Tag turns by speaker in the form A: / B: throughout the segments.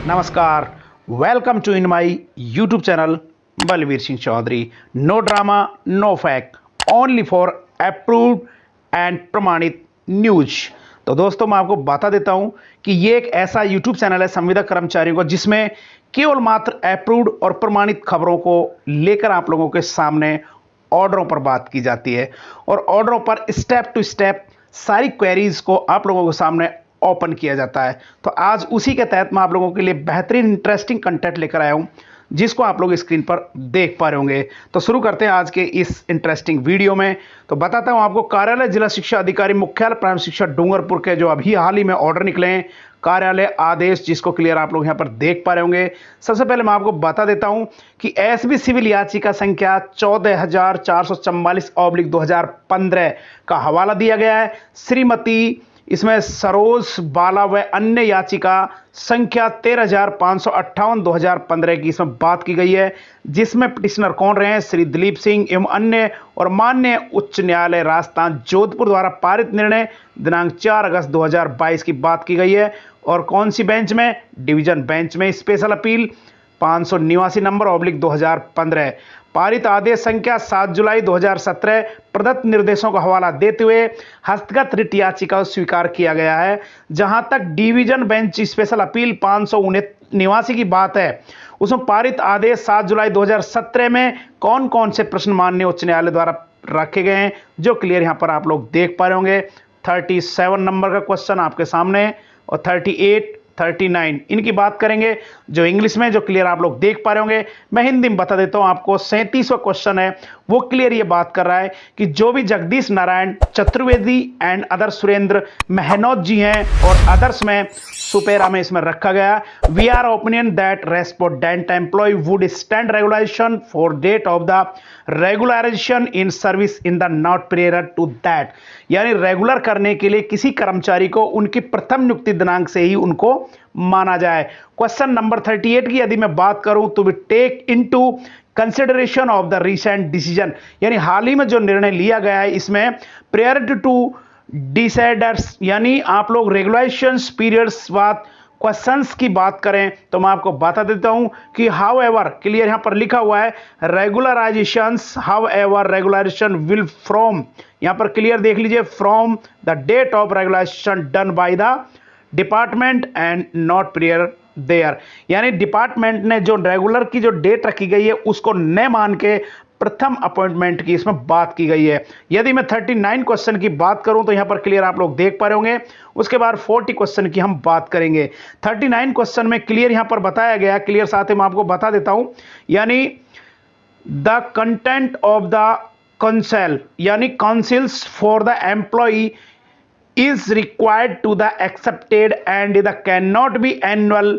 A: नमस्कार, welcome to in my YouTube channel Balveer Singh Chaudhary. No drama, no fact, only for approved and प्रमाणित news. तो दोस्तों, मैं आपको बता देता हूं कि ये एक ऐसा यूट्यूब चैनल है संविदा कर्मचारियों का, जिसमें केवल मात्र अप्रूव्ड और प्रमाणित खबरों को लेकर आप लोगों के सामने ऑर्डरों पर बात की जाती है और ऑर्डरों पर स्टेप टू स्टेप सारी क्वेरीज को आप लोगों के सामने ओपन किया जाता है। तो आज उसी के तहत मैं आप लोगों के लिए बेहतरीन इंटरेस्टिंग कंटेंट लेकर आया हूं, जिसको आप लोग स्क्रीन पर देख पा रहे होंगे। तो शुरू करते हैं आज के इस इंटरेस्टिंग वीडियो में। तो बताता हूं आपको, कार्यालय जिला शिक्षा अधिकारी मुख्यालय प्राथमिक शिक्षा डूंगरपुर के जो अभी हाल ही में ऑर्डर निकले हैं, कार्यालय आदेश, जिसको क्लियर आप लोग यहां पर देख पा रहे होंगे। सबसे पहले मैं आपको बता देता हूं कि एसबी सिविल याचिका संख्या 14,444/2015 का हवाला दिया गया है। श्रीमती इसमें सरोज बाला व अन्य याचिका संख्या 13,558/2015 की इसमें बात की गई है, जिसमें पिटिशनर कौन रहे हैं? श्री दिलीप सिंह एवं अन्य, और माननीय उच्च न्यायालय राजस्थान जोधपुर द्वारा पारित निर्णय दिनांक 4 अगस्त 2022 की बात की गई है। और कौन सी बेंच में? डिवीजन बेंच में। Special appeal 589 number /2015। पारित आदेश संख्या 7 जुलाई 2017 प्रदत्त निर्देशों का हवाला देते हुए हस्तगत रिट याचिका स्वीकार किया गया है। जहां तक डिवीजन बेंच स्पेशल अपील 589 की बात है, उसमें पारित आदेश 7 जुलाई 2017 में कौन कौन से प्रश्न माननीय उच्च न्यायालय द्वारा रखे गए हैं, जो क्लियर यहां पर आप लोग देख पा रहे होंगे। 37 नंबर का क्वेश्चन आपके सामने और 38, 39 इनकी बात करेंगे, जो इंग्लिश में, जो क्लियर आप लोग देख पा रहे होंगे। मैं हिंदी में बता देता हूं आपको। 37वां क्वेश्चन है, वो क्लियर ये बात कर रहा है कि जो भी जगदीश नारायण चतुर्वेदी एंड अदर सुरेंद्र मेहनोत जी हैं, और अदर्स में सुपेरा में इसमें रखा गया। We are opinion that respondent employ would stand regulation for date of the regularisation in service in the not period to that, यानी रेगुलर करने के लिए किसी कर्मचारी को उनकी प्रथम नियुक्ति दिनांक से ही उनको माना जाए। क्वेश्चन नंबर 38 की यदि मैं बात करूं तो we take into consideration of the recent decision, यानी हाल ही में जो निर्णय लिया गया है, इसमें प्रायोरिटी टू डिसाइडर्स, यानी आप लोग रेगुलेशंस पीरियड्स बाद क्वेश्चंस की बात करें तो मैं आपको बता देता हूं कि हाउ एवर, क्लियर यहां पर लिखा हुआ है regularisations, how ever regularisation will from, यहां पर क्लियर देख लीजिए, from the date of regulation done by the department and not period there, यानी डिपार्टमेंट ने जो रेगुलर की जो डेट रखी गई है उसको न मान के प्रथम अपॉइंटमेंट की इसमें बात की गई है। यदि मैं 39 क्वेश्चन की बात करूं तो यहां पर क्लियर आप लोग देख पा रहे होंगे। उसके बाद 40 क्वेश्चन की हम बात करेंगे। 39 क्वेश्चन में क्लियर यहां पर बताया गया, क्लियर साथ ही मैं आपको बता देता हूं, यानी the content of the council, यानी councils for the employee is required to the accepted and the cannot be annual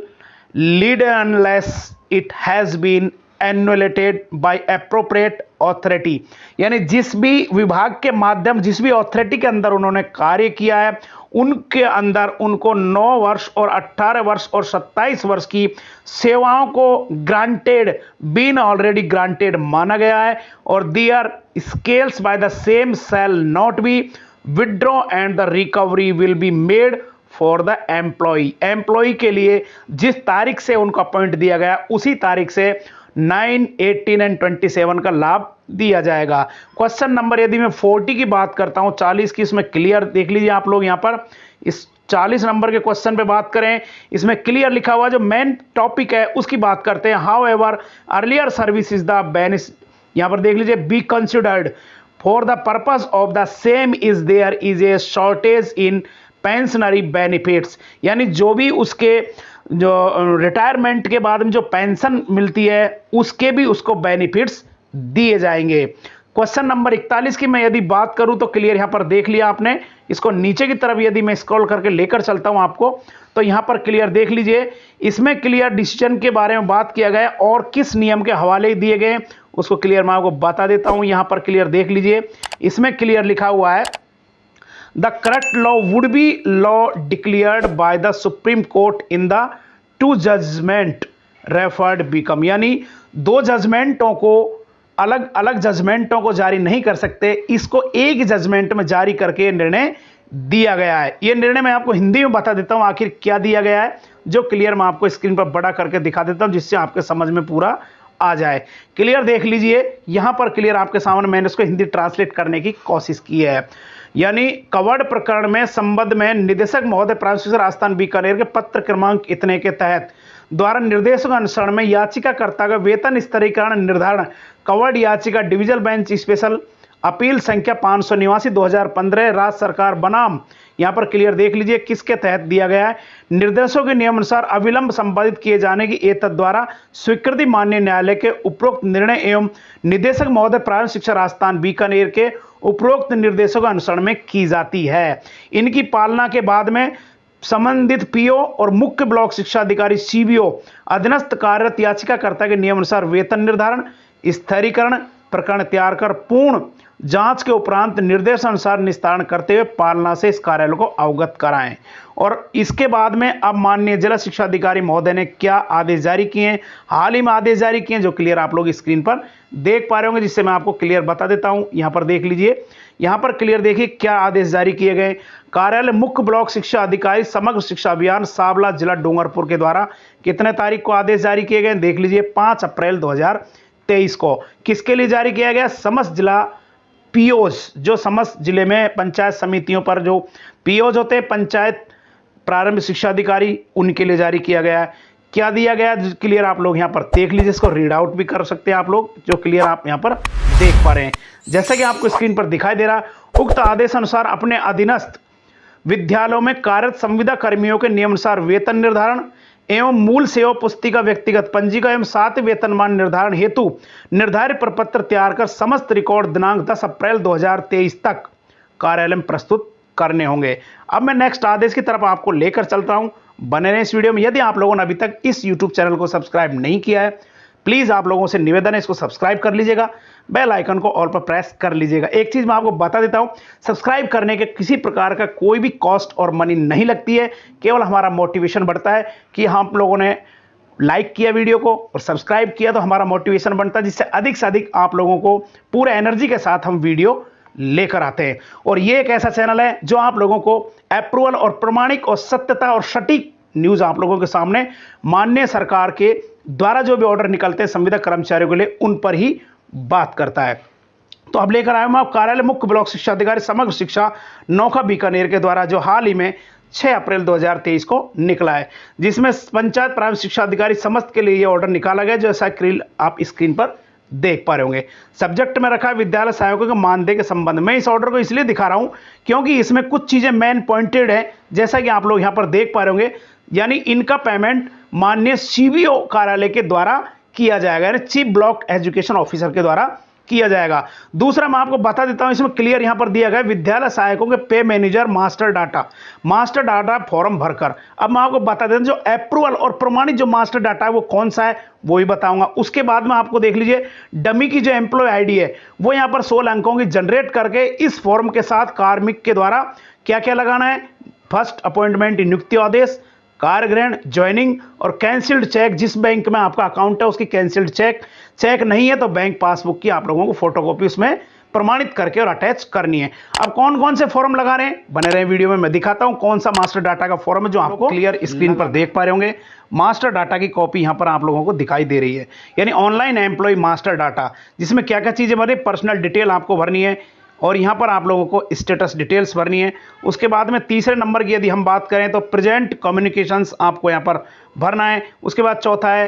A: lead unless it has been annullated by appropriate authority, यानी जिस भी विभाग के माध्यम, जिस भी अथॉरिटी के अंदर उन्होंने कार्य किया है, उनके अंदर उनको 9 वर्ष और 18 वर्ष और 27 वर्ष की सेवाओं को ग्रांटेड, बीन ऑलरेडी ग्रांटेड माना गया है। और their scales by the same shall not be withdraw and the recovery will be made for the employee, employee के लिए जिस तारीख से उनको अपॉइंट दिया गया उसी तारीख से 9, 18 एंड 27 का लाभ दिया जाएगा। क्वेश्चन नंबर यदि मैं 40 की बात करता हूं, 40 की, इसमें क्लियर देख लीजिए आप लोग, यहां पर इस 40 नंबर के क्वेश्चन पे बात करें, इसमें क्लियर लिखा हुआ जो मेन टॉपिक है उसकी बात करते हैं। How ever earlier service is the basis, यहां पर देख लीजिए, be considered for the purpose of the same is there is a shortage in pensionary benefits, यानी जो भी उसके जो रिटायरमेंट के बाद में जो पेंशन मिलती है उसके भी उसको बेनिफिट्स दिए जाएंगे। क्वेश्चन नंबर 41 की मैं यदि बात करूं तो क्लियर यहां पर देख लिया आपने। इसको नीचे की तरफ यदि मैं स्क्रॉल करके लेकर चलता हूं आपको, तो यहां पर क्लियर देख लीजिए, इसमें क्लियर डिसीजन के बारे में बात किया गया और किस नियम के हवाले दिए गए उसको क्लियर मैं आपको बता देता हूं। यहां पर क्लियर देख लीजिए, इसमें क्लियर लिखा हुआ है the correct law would be law declared by the Supreme Court in the 2 judgment referred become, यानी 2 जजमेंटों को, अलग अलग जजमेंटों को जारी नहीं कर सकते, इसको एक जजमेंट में जारी करके निर्णय दिया गया है। यह निर्णय मैं आपको हिंदी में बता देता हूं आखिर क्या दिया गया है, जो क्लियर मैं आपको स्क्रीन पर बड़ा करके दिखा देता हूं जिससे आपके समझ में पूरा आ जाए। क्लियर देख लीजिए, यहां पर क्लियर आपके सामने मैंने उसको हिंदी ट्रांसलेट करने की कोशिश की है। यानी कवड़ प्रकरण में संबंध में निदेशक महोदय प्रांशु राजस्थान बीकानेर के पत्र क्रमांक इतने के तहत द्वारा निर्देशों के अनुसरण में याचिकाकर्ता का वेतन स्तरीकरण निर्धारण कवड़ याचिका डिविजन बेंच स्पेशल अपील संख्या 589 2015 राज्य सरकार बनाम, यहां पर क्लियर देख लीजिए किसके तहत दिया गया है, निर्देशों के नियम अनुसार अविलंब संपादित किए जाने की एतद द्वारा स्वीकृति माननीय न्यायालय के उपरोक्त निर्णय एवं निदेशक महोदय प्रारंभिक शिक्षा राजस्थान बीकानेर के उपरोक्त निर्देशों के अनुसरण में की जाती है। इनकी पालना के बाद में संबंधित पीओ और मुख्य ब्लॉक शिक्षा अधिकारी सीबीओ अधीनस्थ कार्यरत याचिकाकर्ता के नियमानुसार वेतन निर्धारण स्थिरीकरण प्रकरण तैयार कर पूर्ण जांच के उपरांत निर्देश अनुसार निस्तारण करते हुए पालना से इस कार्यालय को अवगत कराएं। और इसके बाद में अब माननीय जिला शिक्षा अधिकारी महोदय ने क्या आदेश जारी किए हैं, हाल ही में आदेश जारी किए हैं जो क्लियर आप लोग स्क्रीन पर देख पा रहे होंगे, जिससे मैं आपको क्लियर बता देता हूं। यहां पर देख लीजिए, यहां पर क्लियर देखिए क्या आदेश जारी किए गए। कार्यालय मुख्य ब्लॉक शिक्षा अधिकारी समग्र शिक्षा अभियान सावला जिला डूंगरपुर के द्वारा कितने तारीख को आदेश जारी किए गए, देख लीजिए 5 अप्रैल 2023 को। किसके लिए जारी किया गया, समस्त जिला पीओस, जो समस्त जिले में पंचायत समितियों पर जो पीओस होते हैं पंचायत प्रारंभिक शिक्षा अधिकारी, उनके लिए जारी किया गया है। क्या दिया गया क्लियर आप लोग यहां पर देख लीजिए, इसको रीड आउट भी कर सकते हैं आप लोग, जो क्लियर आप यहां पर देख पा रहे हैं जैसा कि आपको स्क्रीन पर दिखाई दे रहा। उक्त आदेश अनुसार अपने अधीनस्थ विद्यालयों में कार्यरत संविदा कर्मियों के नियमानुसार वेतन निर्धारण एवं मूल सेवा पुस्तिका व्यक्तिगत पंजीका एवं 7 वेतनमान निर्धारण हेतु निर्धारित प्रपत्र तैयार कर समस्त रिकॉर्ड दिनांक 10 अप्रैल 2023 तक कार्यालय में प्रस्तुत करने होंगे। अब मैं नेक्स्ट आदेश की तरफ आपको लेकर चलता हूं, बने रहें इस वीडियो में। यदि आप लोगों ने अभी तक इस YouTube चैनल को सब्सक्राइब नहीं किया है, प्लीज आप लोगों से निवेदन है इसको सब्सक्राइब कर लीजिएगा, बेल आइकन को ऑल पर प्रेस कर लीजिएगा। एक चीज मैं आपको बता देता हूं, सब्सक्राइब करने के किसी प्रकार का कोई भी कॉस्ट और मनी नहीं लगती है, केवल हमारा मोटिवेशन बढ़ता है कि हम लोगों ने लाइक किया वीडियो को और सब्सक्राइब किया तो हमारा मोटिवेशन बनता है, जिससे अधिक से अधिक आप लोगों को पूरे एनर्जी के साथ हम वीडियो लेकर आते हैं। और ये एक ऐसा चैनल है जो आप लोगों को अप्रूवल और प्रमाणिक और सत्यता और सटीक न्यूज आप लोगों के सामने माननीय सरकार के द्वारा जो भी ऑर्डर निकलते हैं संविदा कर्मचारियों के लिए, उन पर ही बात करता है। तो अब लेकर आया हूं आप कार्यालय मुख्य ब्लॉक शिक्षा अधिकारी समग्र शिक्षा नौखा बीकानेर के द्वारा जो हाल ही में 6 अप्रैल 2023 को निकला है, जिसमें पंचायत प्रारंभिक शिक्षा अधिकारी समस्त के लिए यह ऑर्डर निकाला गया, जैसा आप स्क्रीन पर देख पा रहे होंगे। सब्जेक्ट में रखा है विद्यालय सहायकों के मानदेय के संबंध में। इस ऑर्डर को इसलिए दिखा रहा हूं क्योंकि इसमें कुछ चीजें मेन पॉइंटेड है, जैसा कि आप लोग यहां पर देख पा रहे होंगे। यानी इनका पेमेंट माननीय सीबीओ कार्यालय के द्वारा किया जाएगा, यानी चीफ ब्लॉक एजुकेशन ऑफिसर के द्वारा किया जाएगा। दूसरा मैं आपको बता देता हूं, इसमें क्लियर यहां पर दिया गया विद्यालय सहायकों के पे मैनेजर मास्टर डाटा फॉर्म भरकर। अब मैं आपको बता देता हूं जो अप्रूवल और प्रमाणित जो मास्टर डाटा है वो कौन सा है वो ही बताऊंगा। उसके बाद में आपको देख लीजिए डमी की जो एम्प्लॉय आईडी है वो यहां पर 16 अंकों की जनरेट करके इस फॉर्म के साथ कार्मिक के द्वारा क्या क्या लगाना है, फर्स्ट अपॉइंटमेंट नियुक्ति आदेश, कार्यग्रहण, ज्वाइनिंग और कैंसिल्ड चेक, जिस बैंक में आपका अकाउंट है उसकी कैंसिल्ड चेक नहीं है तो बैंक पासबुक की आप लोगों को फोटोकॉपी उसमें प्रमाणित करके और अटैच करनी है। अब कौन कौन से फॉर्म लगा रहे हैं, बने रहे वीडियो में, मैं दिखाता हूं कौन सा मास्टर डाटा का फॉर्म है जो आपको क्लियर स्क्रीन पर देख पा रहे होंगे। मास्टर डाटा की कॉपी यहां पर आप लोगों को दिखाई दे रही है, यानी ऑनलाइन एम्प्लॉय मास्टर डाटा, जिसमें क्या क्या चीजें भरनी, पर्सनल डिटेल आपको भरनी है और यहां पर आप लोगों को स्टेटस डिटेल्स भरनी है। उसके बाद में तीसरे नंबर की यदि हम बात करें तो प्रेजेंट कम्युनिकेशंस आपको यहां पर भरना है। उसके बाद चौथा है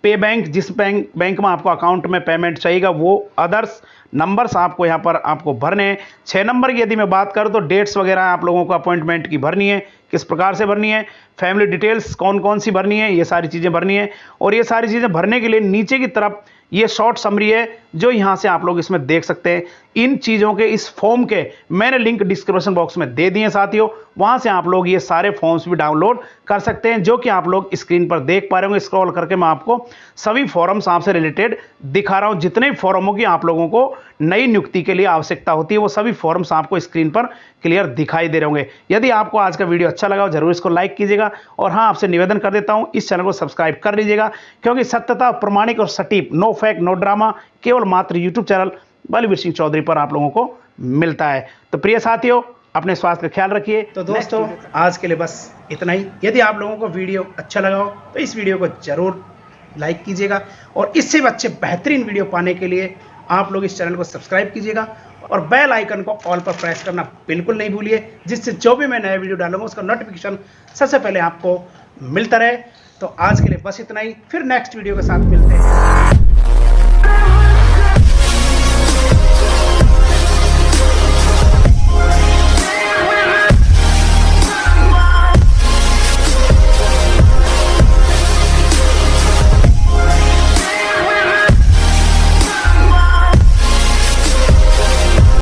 A: पे बैंक, जिस बैंक में आपको अकाउंट में पेमेंट चाहिएगा वो अदर्स नंबर्स आपको यहां पर आपको भरने हैं। 6 नंबर की यदि मैं बात करूं तो डेट्स वगैरह आप लोगों को अपॉइंटमेंट की भरनी है, किस प्रकार से भरनी है, फैमिली डिटेल्स कौन कौन सी भरनी है, ये सारी चीजें भरनी है। और ये सारी चीजें भरने के लिए नीचे की तरफ ये शॉर्ट समरी है जो यहां से आप लोग इसमें देख सकते हैं। इन चीजों के इस फॉर्म के मैंने लिंक डिस्क्रिप्शन बॉक्स में दे दिए साथियों, वहां से आप लोग ये सारे फॉर्म्स भी डाउनलोड कर सकते हैं, जो कि आप लोग स्क्रीन पर देख पा रहे होंगे। स्क्रॉल करके मैं आपको सभी फॉर्म्स आपसे रिलेटेड दिखा रहा हूं। जितने फॉर्मों की आप लोगों को नई नियुक्ति के लिए आवश्यकता होती है वो सभी फॉर्म्स आपको स्क्रीन पर क्लियर दिखाई दे रहे होंगे। यदि आपको आज का वीडियो अच्छा लगा हो जरूर इसको लाइक कीजिएगा और हाँ, आपसे निवेदन कर देता हूं इस चैनल को सब्सक्राइब कर लीजिएगा, क्योंकि सत्यता, प्रमाणिक और सटीक, नो फैक्ट नो ड्रामा, केवल मात्र यूट्यूब चैनल बलवीर सिंह चौधरी पर आप लोगों को मिलता है। तो प्रिय साथियों, अपने स्वास्थ्य का ख्याल रखिए। तो दोस्तों आज के लिए बस इतना ही। यदि आप लोगों को वीडियो अच्छा लगा हो तो इस वीडियो को जरूर लाइक कीजिएगा और इससे भी अच्छे बेहतरीन वीडियो पाने के लिए आप लोग इस चैनल को सब्सक्राइब कीजिएगा और बेल आइकन को ऑल पर प्रेस करना बिल्कुल नहीं भूलिए, जिससे जो भी मैं नया वीडियो डालूंगा उसका नोटिफिकेशन सबसे पहले आपको मिलता रहे। तो आज के लिए बस इतना ही, फिर नेक्स्ट वीडियो के साथ मिलते हैं।